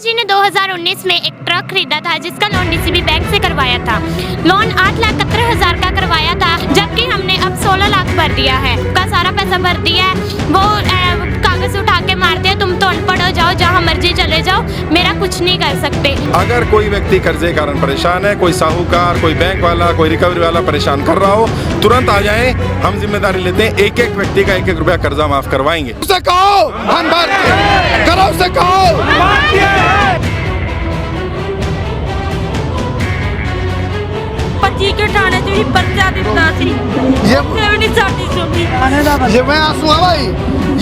पिताजी ने 2019 में एक ट्रक खरीदा था जिसका लोन डीसीबी बैंक से करवाया था। लोन 8,71,000 का करवाया था, जबकि हमने अब 16 लाख भर दिया है। का सारा पैसा भर दिया है। वो कागज उठा के मारते हैं, तुम तो अनपढ़ हो जाओ, जहाँ मर्जी चले जाओ, मेरा कुछ नहीं कर सकते। अगर कोई व्यक्ति कर्जे के कारण परेशान है, कोई साहूकार, कोई बैंक वाला, कोई रिकवरी वाला परेशान कर रहा हो, तुरंत आ जाएं। हम जिम्मेदारी लेते हैं, एक एक व्यक्ति का 1-1 रुपया कर्जा माफ करवाएंगे। उसे कहो हम भारतीय, करो उसे कहो पच्ची के ठाणे च भी पर्चा दिता सी, उत्थे भी नहीं साडी सुनी। ये वह आंसू है भाई,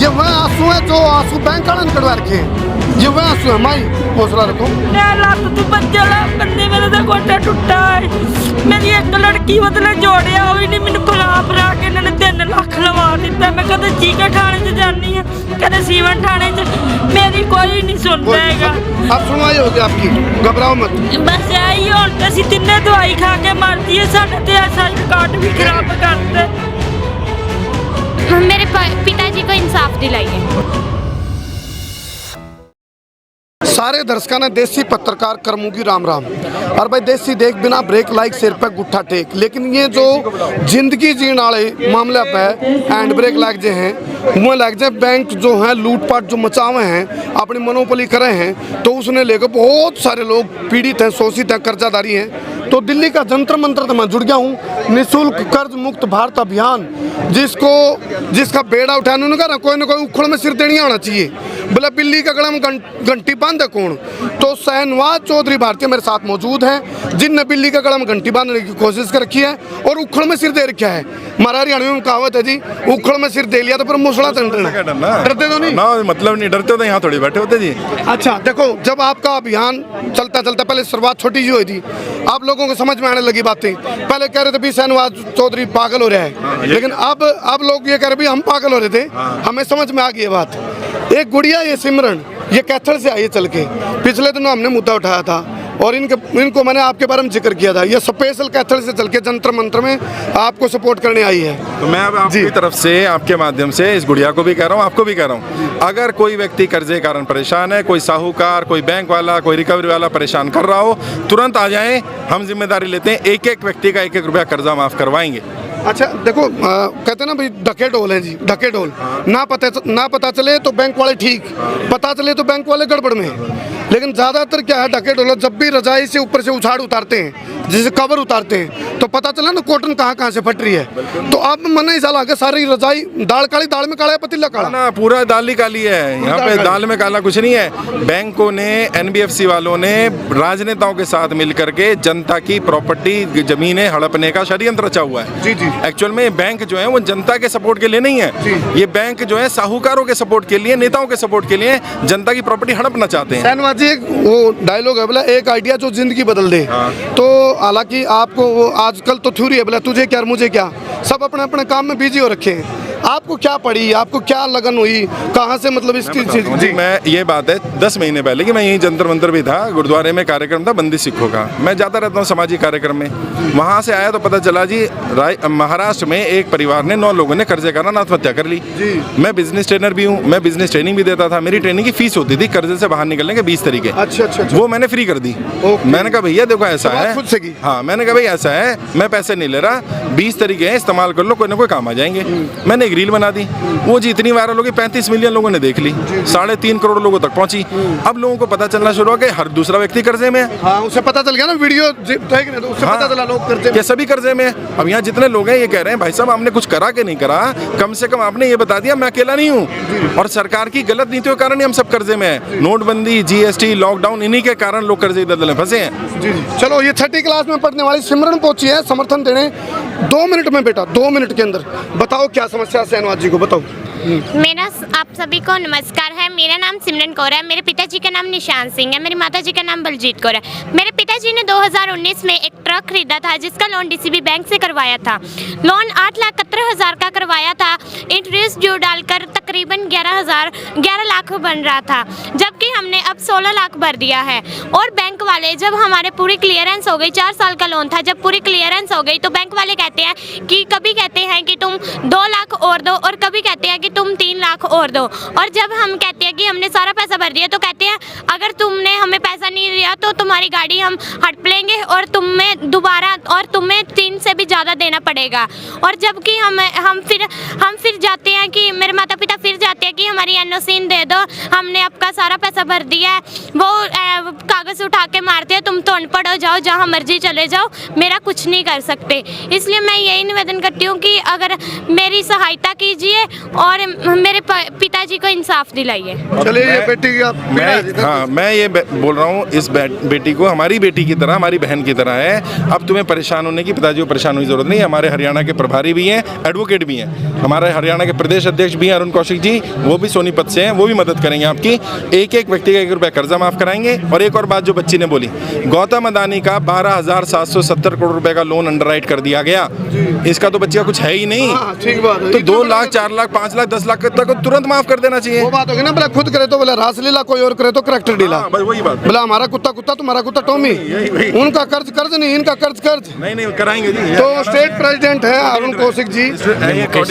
ये वह आंसू है जो आंसू बैंक वाले ने कटवा रखे हैं। ये वह आंसू है माई, हौसला रखो। मैं लत तू बच्चा बंदे मेरे दा गोटा टुटा है। मेरी एक लड़की बदले जोड़िया हुई नहीं, मैंने फरा के इन्होंने 3 लाख लवा दिता। मैं कदे चीका ठाणे च जानी है, कदे सीवन ठाणे च, मेरी कोई नहीं सुनता हैगा। अब सुनवाई होगी आपकी, घबराओ मत। बस यही हुण ते असीं तिन्ने दवाई खा के मरदी है, साडे ते ऐसा कार्ड भी खराब करते। मेरे पिताजी को इंसाफ दिलाइए। सारे दर्शकों ने देसी पत्रकार करमुगी राम राम। और भाई देसी देख बिना ब्रेक लाइक सिर पे गुट्ठा टेक। लेकिन ये जो जिंदगी जीने वाले मामले पे हैंड ब्रेक लग जाए हैं, वो लग जाए बैंक जो है लूटपाट जो मचावे हैं, अपनी मनोपली करे हैं, तो उसने लेकर बहुत सारे लोग पीड़ित हैं, शोषित हैं, कर्जादारी हैं। तो दिल्ली का जंतर मंतर तो मैं जुड़ गया हूँ, निःशुल्क कर्ज मुक्त भारत अभियान, जिसका बेड़ा उठाने ने कहा कोई ना कोई उखड़ में सिर देनी आना चाहिए। बोला बिल्ली का गला में घंटी बांध है कौन? तो शहनवाज चौधरी भारतीय मेरे साथ मौजूद हैं, जिनने बिल्ली का गला में घंटी बांधने की कोशिश कर रखी है और उखड़ में सिर दे रखा है। हमारा हरियाणा में कहावत है जी, उखड़ में सिर दे लिया तो फिर मुसड़ा तंडना। डरते तो नहीं ना, मतलब नहीं डरते, तो यहाँ थोड़ी बैठे होते जी। अच्छा देखो, जब आपका अभियान चलता चलता पहले शुरुआत छोटी जी हुई थी, आप लोगों को समझ में आने लगी बातें। पहले कह रहे थे भी शहनवाज चौधरी पागल हो रहा है, लेकिन अब लोग ये कह रहे भी हम पागल हो रहे थे, हमें समझ में आ गई ये बात। एक गुड़िया ये सिमरन, ये कैथल से आई है चल के, पिछले दिनों हमने मुद्दा उठाया था और इनको मैंने आपके बारे में जिक्र किया था। ये स्पेशल कैथल से चल के जंतर मंत्र में आपको सपोर्ट करने आई है। तो मैं अब आपकी तरफ से, आपके माध्यम से इस गुड़िया को भी कह रहा हूँ, आपको भी कह रहा हूँ, अगर कोई व्यक्ति कर्जे के कारण परेशान है, कोई साहूकार, कोई बैंक वाला, कोई रिकवरी वाला परेशान कर रहा हो, तुरंत आ जाएं। हम जिम्मेदारी लेते हैं, एक एक व्यक्ति का 1-1 रुपया कर्जा माफ करवाएंगे। अच्छा देखो, कहते हैं ना भाई ढके ढोल हैं जी, ढके ढोल। ना पता चले तो बैंक वाले ठीक, पता चले तो बैंक वाले गड़बड़ में। लेकिन ज़्यादातर क्या है, ढके ढोल जब भी रजाई से ऊपर से उछाड़ उतारते हैं, जैसे कवर उतारते हैं, तो पता चला ना कॉटन कहाँ से फट रही है। तो अब मन ही साल आगे सारी रजाई दाल काली, दाल में काला है, पतीला काला ना, पूरा दाल ही काली है। यहाँ पे दाल में काला कुछ नहीं है। बैंकों ने, NBFC वालों ने राजनेताओं के साथ मिलकर के जनता की प्रॉपर्टी, जमीनें हड़पने का षड्यंत्र रचा हुआ है। जी जी। एक्चुअल में बैंक जो है वो जनता के सपोर्ट के लिए नहीं है। ये बैंक जो है साहूकारों के सपोर्ट के लिए, नेताओं के सपोर्ट के लिए जनता की प्रॉपर्टी हड़पना चाहते हैं। शहनवाज जी, वो डायलॉग है बोला, एक आइडिया जो जिंदगी बदल दे। तो हालांकि आपको वो आजकल तो थ्योरी है बोला, तुझे क्या मुझे क्या, सब अपने अपने काम में बिजी हो रखे हैं। आपको क्या पड़ी, आपको क्या लगन हुई, कहाँ से मतलब इसकी चीज? जी, मैं ये बात है 10 महीने पहले कि मैं यहीं जंतर मंतर भी था, गुरुद्वारे में कार्यक्रम था बंदी सिखों का। मैं जाता रहता हूँ सामाजिक कार्यक्रम में, वहाँ से आया तो पता चला जी महाराष्ट्र में एक परिवार ने 9 लोगों ने कर्जे कारण आत्महत्या कर ली। मैं बिजनेस ट्रेनर भी हूँ, मैं बिजनेस ट्रेनिंग भी देता था। मेरी ट्रेनिंग की फीस होती थी कर्जे से बाहर निकलने के 20 तरीके। अच्छा। वो मैंने फ्री कर दी। मैंने कहा भैया देखो ऐसा है, खुद से की। हाँ, मैंने कहा भाई ऐसा है, मैं पैसे नहीं ले रहा, 20 तरीके हैं, इस्तेमाल कर लो, कोई ना कोई काम आ जाएंगे। मैंने एक रील बना दी, वो जी इतनी वायरल हो गई, 35 मिलियन लोगों ने देख ली, 3.5 करोड़ लोगों तक पहुंची। अब लोगों को पता चलना शुरू हो गया हर दूसरा व्यक्ति कर्जे में है। हाँ, उसे पता चल गया ना वीडियो, तो उससे पता चला लोग कर्जे में, सभी कर्जे में। अब यहाँ जितने लोग हैं ये कह रहे हैं भाई साहब आपने कुछ करा कि नहीं करा, कम से कम आपने ये बता दिया मैं अकेला नहीं हूँ। और सरकार की गलत नीतियों के कारण ही हम सब कर्जे में हैं। नोटबंदी, GST, लॉकडाउन, इन्हीं के कारण लोग कर्जे दलदल में फंसे हैं। जी। चलो, ये 6ठी क्लास में पढ़ने वाली सिमरन पहुंची है समर्थन देने। 2 मिनट में बेटा, 2 मिनट के अंदर बताओ क्या समस्या है शहनवाज जी को, बताओ। मेरा आप सभी को नमस्कार है। मेरा नाम सिमरन कौर है। मेरे पिताजी का नाम निशान सिंह है। मेरी माताजी का नाम बलजीत कौर है। मेरे पिताजी ने 2019 में एक ट्रक खरीदा था जिसका लोन डीसीबी बैंक से करवाया था। लोन 8,71,000 का करवाया था। इंटरेस्ट ड्यू डालकर तकरीबन 11 लाख बन रहा था, जबकि हमने अब 16 लाख भर दिया है। और बैंक वाले जब हमारे पूरी क्लियरेंस हो गई, 4 साल का लोन था, जब पूरी क्लियरेंस हो गई तो बैंक वाले कहते हैं कि कभी कहते हैं कि तुम 2 लाख और दो और कभी कहते हैं कि तुम 3 लाख और दो। और जब हम कहते हैं कि हमने सारा पैसा भर दिया तो कहते हैं अगर तुमने हमें पैसा नहीं दिया तो तुम्हारी गाड़ी हम हड़प लेंगे और तुम्हें 3 से भी ज़्यादा देना पड़ेगा। और जबकि हम फिर जाते हैं कि मेरे माता पिता फिर जाते हैं कि हमारी एनओसी दे दो, हमने आपका सारा पैसा भर दिया है। वो कागज़ उठा के मारते हैं, तुम तो अनपढ़ हो, जाओ जहाँ मर्जी चले जाओ, मेरा कुछ नहीं कर सकते। इसलिए मैं यही निवेदन करती हूँ कि अगर मेरी सहायता कीजिए और मेरे पिताजी को इंसाफ दिलाइए। चलिए ये बेटी की आप मैं ये बोल रहा हूँ, इस बेटी को हमारी बेटी की तरह, हमारी बहन की तरह है। अब तुम्हें परेशान होने की, पिताजी को परेशान होने की जरूरत नहीं। हमारे हरियाणा के प्रभारी भी हैं, एडवोकेट भी हैं, हमारे हरियाणा के प्रदेश अध्यक्ष भी हैं अरुण कौशिक जी, वो भी सोनीपत से हैं, वो भी मदद करेंगे आपकी। एक व्यक्ति का 1 रुपया कर्जा माफ कराएंगे। और एक और बात जो बच्ची ने बोली, गौतम अदानी का 12,770 करोड़ रुपए का लोन अंडरराइट कर दिया गया, इसका तो बच्ची का कुछ है ही नहीं। ठीक बात है। तो 2 लाख, 4 लाख, 5 लाख, 10 लाख तक तुरंत माफ कर देना चाहिए। वो बात होगी ना, बोला खुद करे तो बोला रासलीला, कोई और करे तो करैक्टर ढीला। बस वही बात। बोला हमारा कुत्ता कुत्ता, तुम्हारा कुत्ता टॉमी। उनका कर्ज कर्ज नहीं, इनका कर्ज कर्ज। नहीं कराएंगे जी। तो स्टेट प्रेसिडेंट है अरुण कौशिक जी। मुकेश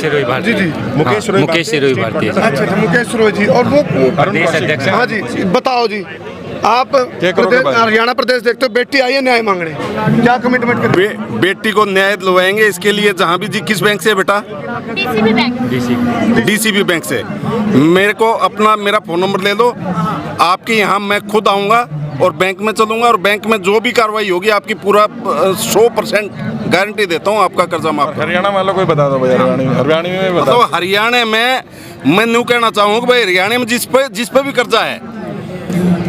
सिरोही भारती। अच्छा, मुकेश सिरोही जी। और वो प्रदेश अध्यक्ष। हाँ जी, बताओ जी, आप हरियाणा प्रदेश देखते हो, बेटी आई है न्याय मांगने, क्या कमिटमेंट कर? बेटी को न्याय दिलवाएंगे, इसके लिए जहाँ भी जी। किस बैंक से बेटा? DCB bank. डीसीबी बैंक से। मेरे को मेरा फ़ोन नंबर ले लो, आपके यहाँ मैं खुद आऊँगा और बैंक में चलूँगा, और बैंक में जो भी कार्रवाई होगी आपकी पूरा 100% गारंटी देता हूँ, आपका कर्जा माफ। हरियाणा वालों को बता दो भाई, हरियाणा में बता दो। मतलब हरियाणा में मैं न्यू कहना चाहूँगा कि भाई हरियाणा में जिस पे भी कर्जा है,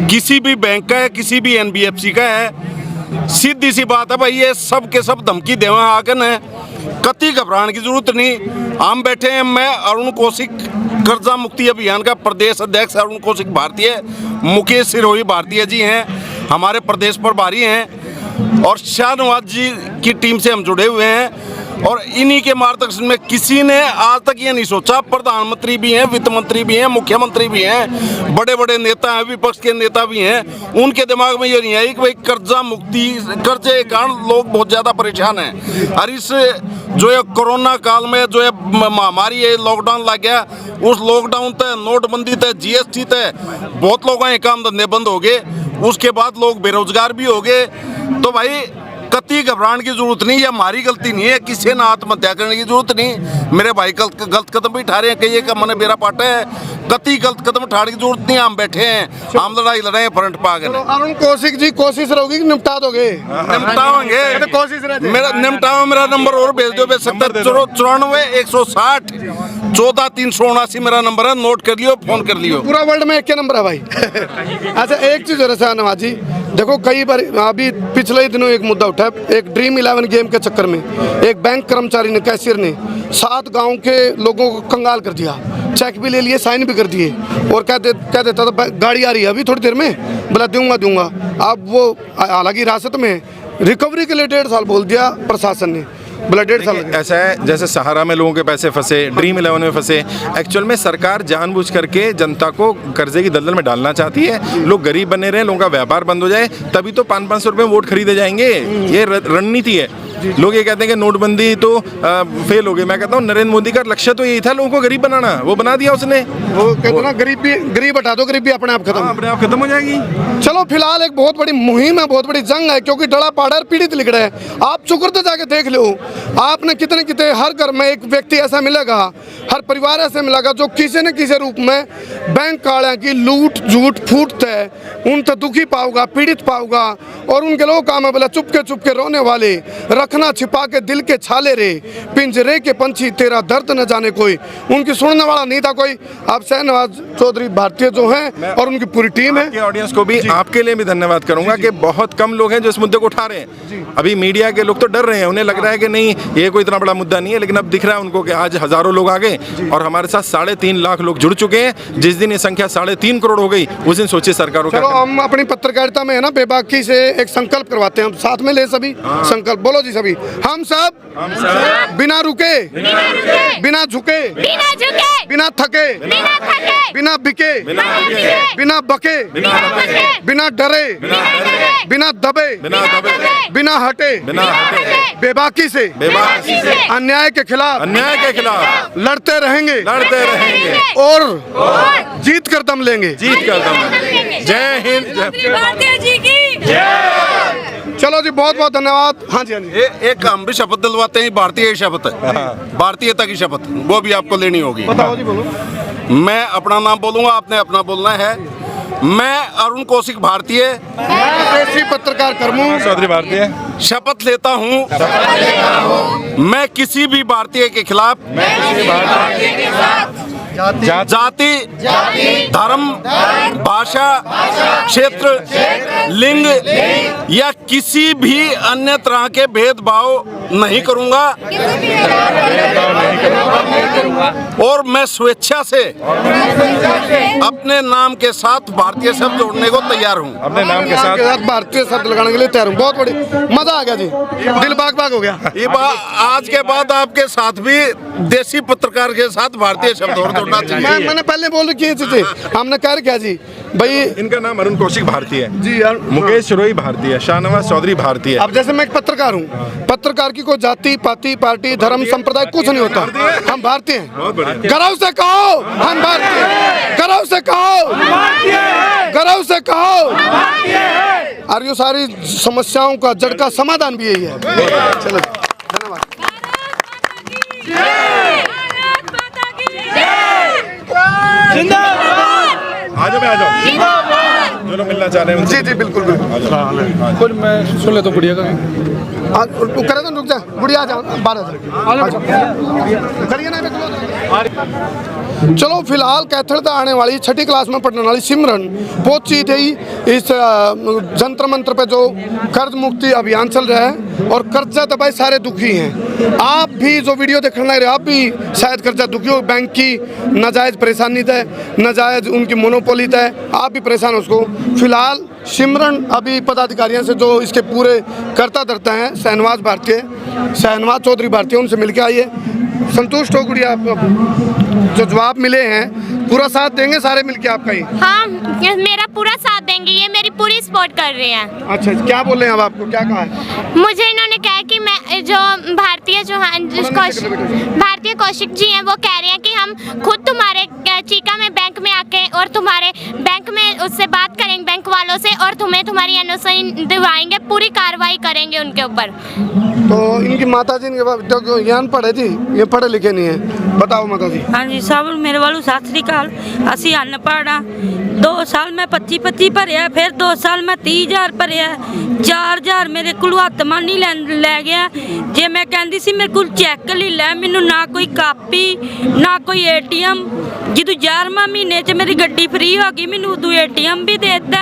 किसी भी बैंक का है, किसी भी एनबीएफसी का है, सीधी सी बात है भाई, ये सब के सब धमकी देवा आगन है, कति घबराने की जरूरत नहीं। हम बैठे हैं, मैं अरुण कौशिक कर्जा मुक्ति अभियान का प्रदेश अध्यक्ष अरुण कौशिक भारतीय, मुकेश सिरोही भारतीय जी हैं हमारे प्रदेश प्रभारी हैं, और शाहनवाज जी की टीम से हम जुड़े हुए हैं। और इन्हीं के मार्गदर्शन में किसी ने आज तक ये नहीं सोचा, प्रधानमंत्री भी हैं, वित्त मंत्री भी हैं, मुख्यमंत्री भी हैं, बड़े बड़े नेता हैं, विपक्ष के नेता भी हैं, उनके दिमाग में ये नहीं आई कि भाई कर्जा मुक्ति, कर्जे के कारण लोग बहुत ज़्यादा परेशान हैं। और इस जो है कोरोना काल में जो है महामारी है, लॉकडाउन लग गया, उस लॉकडाउन तय, नोटबंदी तय, जीएसटी तय, बहुत लोगों के काम धंधे बंद हो गए, उसके बाद लोग बेरोजगार भी हो गए। तो भाई कति घबराने की जरूरत नहीं, ये हमारी गलती नहीं है, किसी ने आत्महत्या करने की जरूरत नहीं। मेरे भाई गलत कदम भी उठा रहे हैं, कहिए का मैंने मेरा पार्ट है, कति गलत कदम उठाने की जरूरत नहीं। हम बैठे हैं, हम लड़ाई फ्रंट पा गए। अरुण कौशिक जी, कोशिश रहोगी कि निपटा दोगे? निपटाओगे, कोशिश रहती है। मेरा निपटाओ, मेरा नंबर और भेज दो, 94 160 14 379 मेरा नंबर है, नोट कर लियो, फोन कर लियो। पूरा वर्ल्ड में एक के नंबर है भाई। अच्छा, एक चीज और शाहनवाज जी, देखो कई बार अभी पिछले ही दिनों एक मुद्दा उठा, एक ड्रीम 11 गेम के चक्कर में एक बैंक कर्मचारी ने, कैशियर ने 7 गांव के लोगों को कंगाल कर दिया, चेक भी ले लिए, साइन भी कर दिए, और कह देता था गाड़ी आ रही है अभी थोड़ी देर में, बोला दूंगा। अब वो हालांकि हिरासत में, रिकवरी के लिए 1.5 साल बोल दिया प्रशासन ने, बोला 1.5 साल। ऐसा है जैसे सहारा में लोगों के पैसे फंसे, ड्रीम 11 में फंसे। एक्चुअल में सरकार जानबूझ करके जनता को कर्जे की दलदल में डालना चाहती है, लोग गरीब बने रहे, लोगों का व्यापार बंद हो जाए, तभी तो 500-500 रुपये वोट खरीदे जाएंगे। ये रणनीति है। लोग ये कहते हैं कि नोटबंदी तो फेल हो गई। मैं कहता हूँ नरेंद्र मोदी का लक्ष्य तो यही था, लोगों को गरीब बनाना, वो बना दिया उसने। वो कहते ना गरीब हटा दो, गरीबी अपने आप खत्म हो जाएगी। चलो फिलहाल एक बहुत बड़ी मुहिम है, बहुत बड़ी जंग है, क्योंकि डड़ा पाड़ा पीड़ित लिख रहे हैं। आप चुकरते जाके देख लो, आपने कितने हर घर में एक व्यक्ति ऐसा मिलेगा, हर परिवार ऐसा मिलेगा जो किसी न किसी रूप में बैंक कालियां की लूट झूठ फूटते है, उनसे दुखी पाऊंगा, पीड़ित पाऊंगा, और उनके लोग काम है बोला चुपके रोने वाले, रखना छिपा के दिल के छाले रे, पिंजरे के पंछी तेरा दर्द न जाने कोई, उनकी सुनने वाला नहीं था कोई। आप शाहनवाज चौधरी भारतीय जो हैं और उनकी पूरी टीम है। ऑडियंस को भी, आपके लिए भी धन्यवाद करूंगा कि बहुत कम लोग हैं जो इस मुद्दे को उठा रहे हैं। अभी मीडिया के लोग तो डर रहे हैं, उन्हें लग रहा है कि नहीं ये कोई इतना बड़ा मुद्दा नहीं है, लेकिन अब दिख रहा है उनको कि आज हजारों लोग आ गए और हमारे साथ 3.5 लाख लोग जुड़ चुके हैं। जिस दिन ये संख्या 3.5 करोड़ हो गई, उस दिन सोचिए सरकारों का। हम अपनी पत्रकारिता में है ना, बेबाकी से एक संकल्प करवाते हैं, हम साथ में ले सभी संकल्प। बोलो जी सभी। सभी, हम सब बिना रुके, बिना झुके, बिना थके, बिना बिके, बिना बके, बिना डरे, बिना दबे, बिना हटे, बेबाकी से अन्याय के खिलाफ लड़ते रहेंगे और जीत कर दम लेंगे। जय हिंद। भारतीय जी की चलो जी, बहुत बहुत धन्यवाद। हाँ जी, हाँ जी। एक हम भी शपथ दिलवाते हैं, भारतीय शपथ, भारतीयता की शपथ, वो भी आपको लेनी होगी। बताओ जी, बोलो। मैं अपना नाम बोलूंगा, आपने अपना बोलना है। मैं अरुण कौशिक भारतीय, देसी पत्रकार कर्मू चौधरी भारतीय शपथ लेता हूँ मैं किसी भी भारतीय के खिलाफ जाति, धर्म, भाषा, क्षेत्र, लिंग या किसी भी अन्य तरह के भेदभाव नहीं करूंगा और मैं स्वेच्छा से अपने नाम के साथ भारतीय शब्द जोड़ने को तैयार हूं। अपने नाम के साथ भारतीय शब्द लगाने के लिए तैयार हूँ। बहुत बड़ी मजा आ गया जी, दिल बाग बाग हो गया। ये आज के बाद आपके साथ भी देसी पत्रकार के साथ भारतीय शब्द और जोड़ना चाहिए। मैंने पहले बोल रखी है चीजें, हमने कह रखा जी भाई। इनका नाम अरुण कौशिक भारतीय है जी यार, मुकेश शिरोई भारतीय है, शाहनवाज चौधरी भारतीय है। अब जैसे मैं एक पत्रकार हूँ, पत्रकार की कोई जाति पाति पार्टी धर्म संप्रदाय कुछ नहीं होता, हम भारतीय हैं। बहुत बढ़िया। गर्व से कहो हम भारतीय, गर्व से कहो, गर्व से कहो। और ये सारी समस्याओं का जड़ का समाधान भी यही है। चलो धन्यवाद। आ जाओ, जो लोग मिलना चाह रहे हैं जी जी बिल्कुल बिल्कुल। कुछ मैं सुन लेता हूँ गुड़िया का। तू करे तो रुक जा, गुड़िया आ जाओ, 12 करिए ना। चलो फिलहाल कैथल आने वाली 6ठी क्लास में पढ़ने वाली सिमरन पहुंची थी इस जंतर मंत्र पे जो कर्ज मुक्ति अभियान चल रहा है, और कर्जा दबाए सारे दुखी हैं। आप भी जो वीडियो देखने लग रहे, आप भी शायद कर्जा दुखी हो, बैंक की नाजायज परेशानी है, नाजायज उनकी मोनोपोली है, आप भी परेशान हो। उसको फिलहाल सिमरन अभी पदाधिकारियों से जो इसके पूरे करता धरता है, शहनवाज भारतीय, शहनवाज चौधरी भारतीय, उनसे मिलकर आइए। संतुष्ट हो गुड़िया? आप जो जवाब मिले हैं पूरा साथ देंगे सारे मिलके आपका ही? हाँ, मेरा पूरा साथ देंगे, ये मेरी पूरी सपोर्ट कर रहे हैं। अच्छा, क्या बोल रहे हैं अब आपको, क्या कहा है? मुझे इन्होंने कहा कि मैं जो भारतीय कौशिक जी हैं, वो कह रहे हैं कि हम खुद तुम्हारे चीका में बैंक में आके और तुम्हारे बैंक में उससे बात करेंगे, बैंक वालों से, और तुम्हें तुम्हारी एनओसी दिवाएंगे, पूरी कार्रवाई करेंगे उनके ऊपर। तो इनकी माता जी इनके ज्ञान पढ़े थी, ये पढ़े लिखे नहीं है। बताओ माता जी। हाँ जी सब मेरे वालों सत श्री अकाल। असी अनपढ़ हाँ, 2 साल मैं 25 भरिया, फिर 2 साल मैं 30,000 भरिया, 4,000 मेरे को हत्थ मानी लै गया। जे मैं कहती सी मेरे को चैक ले लै, मैनू ना कोई कापी ना कोई ATM। जो 11वां महीने च मेरी गड्डी फ्री हो गई, मैनू उदू ATM भी देता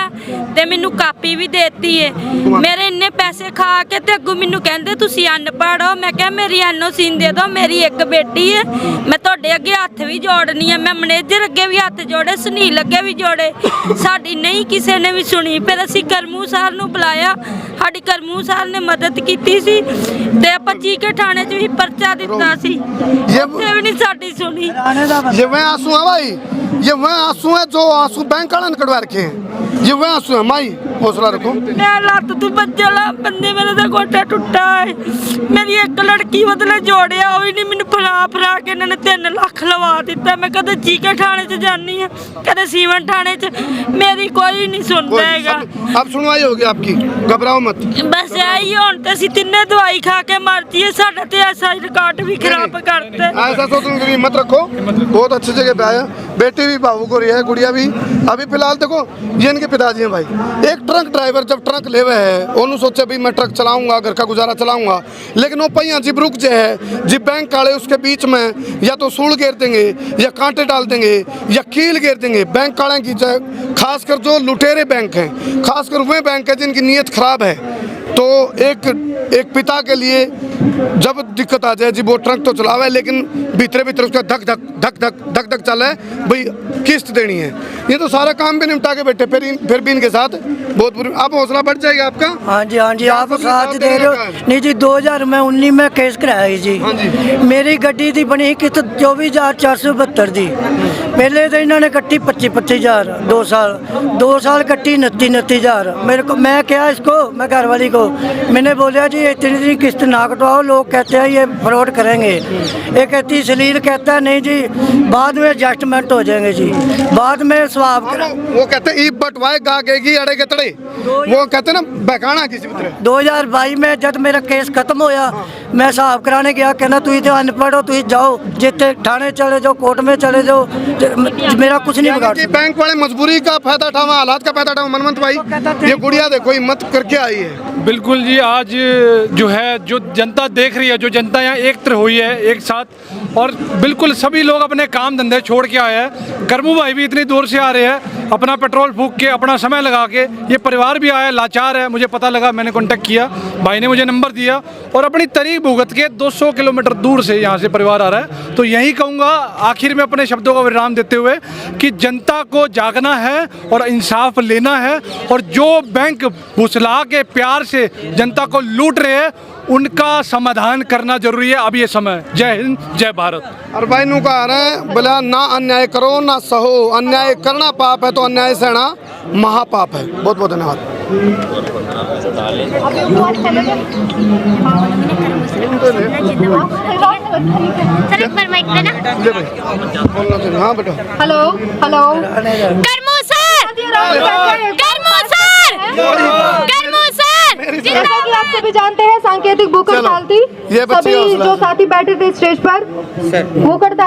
ते मैनू कापी भी देती है। मेरे इन्ने पैसे खा के ते अगू मैनू कहते तुसी अनपढ़ हो। मैं कहा मेरी NOC दे दो, मेरी एक बेटी है, मैं तुहाडे अगे हत्थ भी जोड़नी है। मैं मैनेजर अगे भी हत्थ जोड़े, सुनील अगे भी जोड़े, साडी नहीं किसी ने भी सुनी। फिर असी करमू साहब नूं बुलाया, साडी करमू साहब ने मदद की सी ते आपां चीके थाने च भी पर्चा दिता सी, उत्थे भी नहीं साडी सुनी। ये वह आंसू है भाई, ये वह आंसू है जो आंसू बैंक वाले ने कटवा रखे हैं। ये वह आंसू है माई, हौसला रखो। मैं लत्त तू बच्चा बंदे मेरे दा गोटा टुटा है। मेरी एक लड़की बदले जोड़िया हुई नहीं, मैनू फरा के इन्होंने 3 लाख लवा दिता। मैं कदे चीके थाने च जानी है, कदे सीवन थाने च, मेरी कोई नहीं सुनता हैगा। अब सुनवाई होगी आपकी, घबराओ मत। बस यही हुण ते असीं तिन्ने दवाई खा के मर जाइए, साडा ते ऐसा रिकॉर्ड भी खराब करते। ऐसा सोचने की हिम्मत रखो, बहुत अच्छी जगह पे आया। बेटी भी भावुक हो रही है, गुड़िया भी। अभी फिलहाल देखो ये इनके पिताजी हैं भाई। एक ट्रक ड्राइवर जब ट्रक ले हुए है, उन्होंने सोचा भी मैं ट्रक चलाऊंगा, घर का गुजारा चलाऊंगा, लेकिन वो पहिया जिब रुक जाए, जिब बैंक वाले उसके बीच में या तो सूल घेर देंगे या कांटे डाल देंगे या कील घेर देंगे। बैंक वाले की खासकर जो लुटेरे बैंक हैं, खासकर वे बैंक है जिनकी नीयत खराब है, तो एक पिता के लिए जब दिक्कत आ जाए जी, वो ट्रक तो चलावे लेकिन भीतर भीतर उसका धक धक धक धक धक धक चले, भाई किस्त देनी है, ये तो सारा काम भी निपटा के बैठे, फिर भी इनके साथ बहुत बुरी। आप हौसला बढ़ जाएगा आपका। हाँ जी, आप साथ दे रहे हो। नहीं जी, 2019 में केस कराया जी, मेरी गड्डी दी बनी किस्त 24,472 दी। पहले तो इन्होंने कट्टी 25,000, 2 साल कट्टी 29,000। मेरे को, मैं क्या इसको, मैं घर वाली को मैंने बोला जी इतनी किस्त ना कटवाओ, लोग कहते हैं ये फ्रॉड करेंगे। ये कहती सलील कहता है नहीं जी, बाद में एडजस्टमेंट हो जाएंगे जी, बाद में स्वाब वो कहते हैं ईब बटवाए गागेगी अड़े के तड़े, वो कहते हैं ना बहकाना किसी भी तरह। 2022 में जब मेरा केस खत्म होया, मैं हिसाब कराने गया, कहना तुम तो अनपढ़ हो, तुम जाओ जितने थाने चले जाओ, कोर्ट में चले जाओ, मेरा कुछ नहीं बिगाड़। बैंक वाले मजबूरी का फायदा उठावा, हालात का फायदा उठावा। मनमंत भाई, ये गुड़िया देखो हिम्मत करके आई है। बिल्कुल जी, आज जो है, जो जनता देख रही है, जो जनता यहाँ एकत्र हुई है एक साथ, और बिल्कुल सभी लोग अपने काम धंधे छोड़ के आए हैं। करमू भाई भी इतनी दूर से आ रहे हैं, अपना पेट्रोल फूंक के, अपना समय लगा के। ये परिवार भी आया, लाचार है, मुझे पता लगा, मैंने कांटेक्ट किया, भाई ने मुझे नंबर दिया, और अपनी तरीक भुगत के 200 किलोमीटर दूर से यहाँ से परिवार आ रहा है। तो यही कहूँगा आखिर में अपने शब्दों का विराम देते हुए कि जनता को जागना है और इंसाफ लेना है, और जो बैंक भुसला के प्यार से जनता को लूट रहे हैं उनका समाधान करना जरूरी है अब ये समय। जय हिंद, जय भारत। और भाई नु कह रहे हैं बोला ना अन्याय करो ना सहो, अन्याय करना पाप है तो अन्याय सहना महापाप है। बहुत बहुत धन्यवाद। हाँ बेटा, हेलो हेलो, करमू सर, करमू सर, करमू सर। जैसा कि आप सभी जानते हैं सांकेतिक भूख हड़ताल थी, ये बच्चे सभी जो साथी बैठे थे स्टेज पर, भूख हड़ताल